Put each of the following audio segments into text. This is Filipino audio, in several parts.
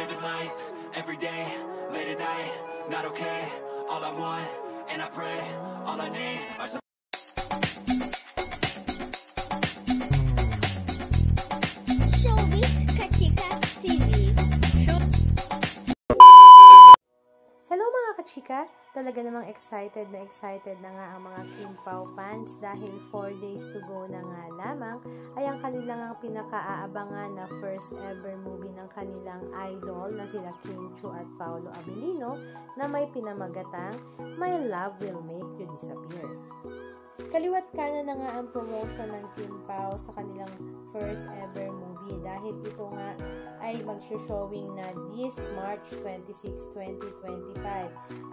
living life, every day, late at night, not okay. All I want, and I pray, all I need are some. Showbiz Kachika TV. Hello mga kachika! Talaga namang excited na nga ang mga Kim Pao fans dahil 4 days to go na nga lamang ay ang kanilang ang pinaka-aabangan na first ever movie ng kanilang idol na sila Kim Chiu at Paolo Abilino na may pinamagatang My Love Will Make You Disappear. Kaliwat kanan na nga ang promotion ng Kim Pao sa kanilang first ever movie dahil ito nga ay mag-showing na this March 26, 2025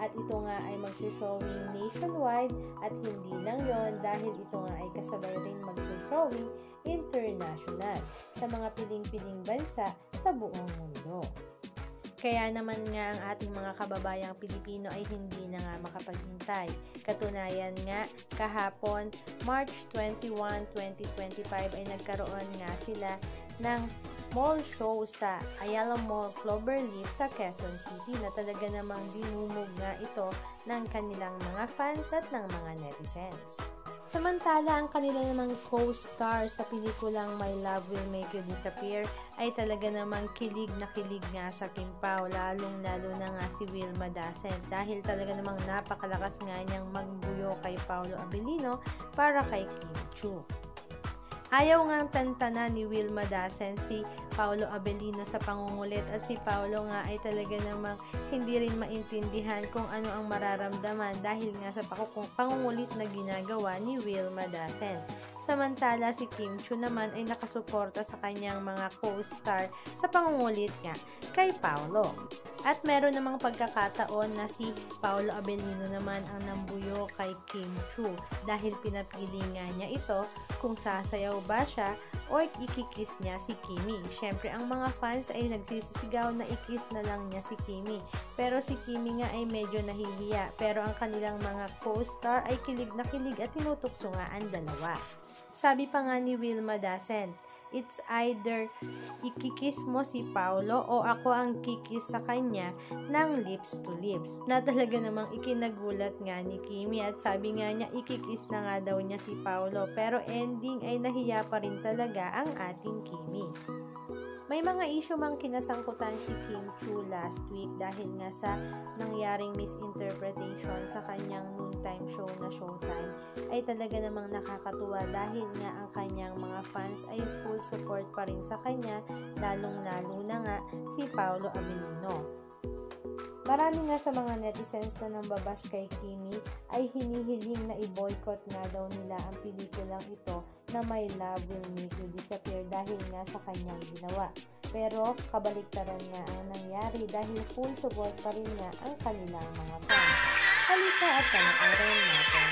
at ito nga ay mag-showing nationwide at hindi lang yon dahil ito nga ay kasabay rin mag-showing international sa mga piling-piling bansa sa buong mundo. Kaya naman nga ang ating mga kababayang Pilipino ay hindi na nga makapaghintay. Katunayan nga, kahapon, March 21, 2025 ay nagkaroon nga sila ng mall show sa Ayala Mall Cloverleaf sa Quezon City na talaga namang dinumog nga ito ng kanilang mga fans at ng mga netizens. Samantala, ang kanila namang co-star sa pelikulang My Love Will Make You Disappear ay talaga namang kilig na kilig nga sa Kim Pao, lalong-lalo na nga si Wilma Dacent dahil talaga namang napakalakas nga niyang magbuyo kay Paolo Abilino para kay Kim Chiu. Ayaw ngang tantana ni Wilma Dacent si Paolo Abilino sa pangungulit at si Paolo nga ay talaga namang hindi rin maintindihan kung ano ang mararamdaman dahil nga sa pangungulit na ginagawa ni Wilma Dacent. Samantala si Kim Chiu naman ay nakasuporta sa kanyang mga co-star sa pangungulit nga kay Paolo. At meron namang pagkakataon na si Paolo Abilino naman ang nambuyo kay Kim Chiu dahil pinapili nga niya ito kung sasayaw ba siya o ikikiss niya si Kimi. Syempre, ang mga fans ay nagsisisigaw na ikiss na lang niya si Kimi. Pero si Kimi nga ay medyo nahihiya. Pero ang kanilang mga co-star ay kilig na kilig at tinutukso nga ang dalawa. Sabi pa nga ni Wilma Dacent, it's either ikikiss mo si Paolo o ako ang kikis sa kanya ng lips to lips. Na talaga namang ikinagulat nga ni Kimi at sabi nga niya ikikiss na nga daw niya si Paolo pero ending ay nahiya pa rin talaga ang ating Kimi. May mga issue mang kinasangkutan si Kim Chiu last week dahil nga sa nangyaring misinterpretation sa kanyang noontime show na Showtime ay talaga namang nakakatuwa dahil nga ang kanyang mga fans ay full support pa rin sa kanya, lalong-lalo na nga si Paolo Abilino. Marami nga sa mga netizens na nambabash kay Kimi ay hinihiling na i-boycott nga daw nila ang pelikulang ito na My Love Will Make You Disappear dahil nga sa kanyang ginawa. Pero kabaliktaran nga ang nangyari dahil full support pa rin nga ang kanilang mga fans. Halika at panoorin natin.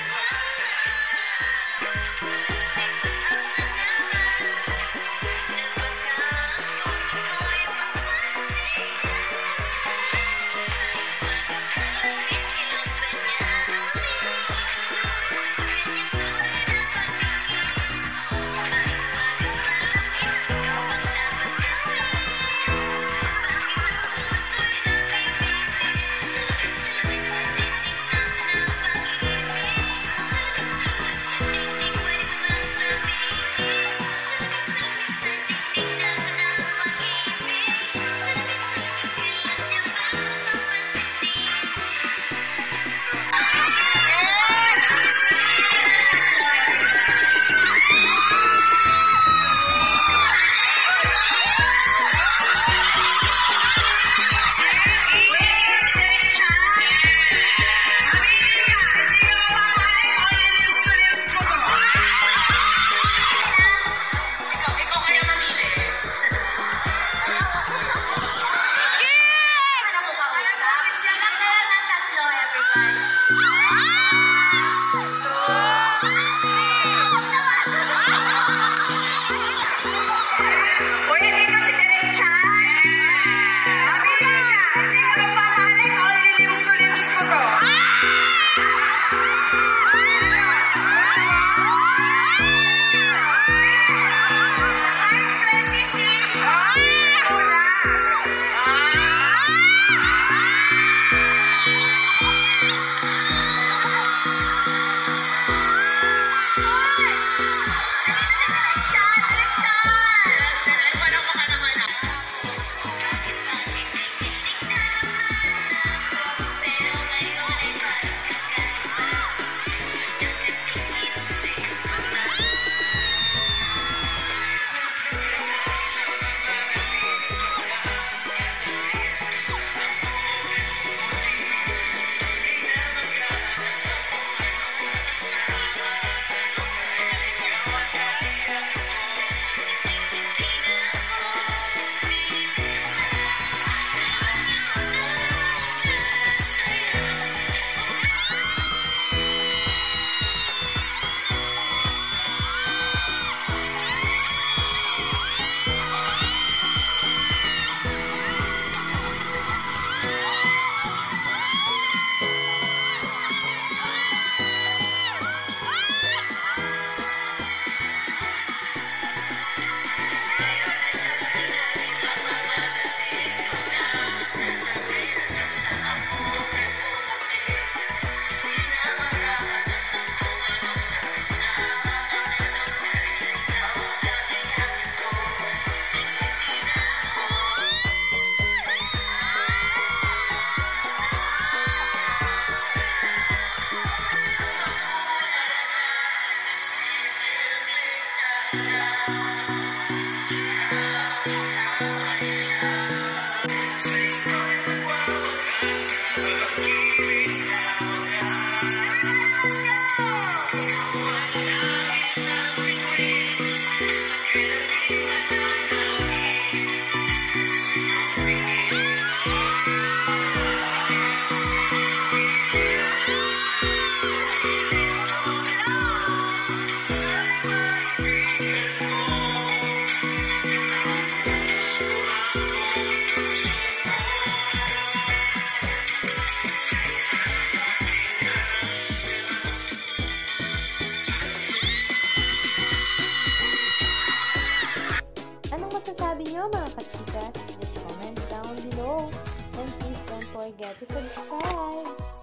mga kachika? Just comment down below. And please don't forget to subscribe.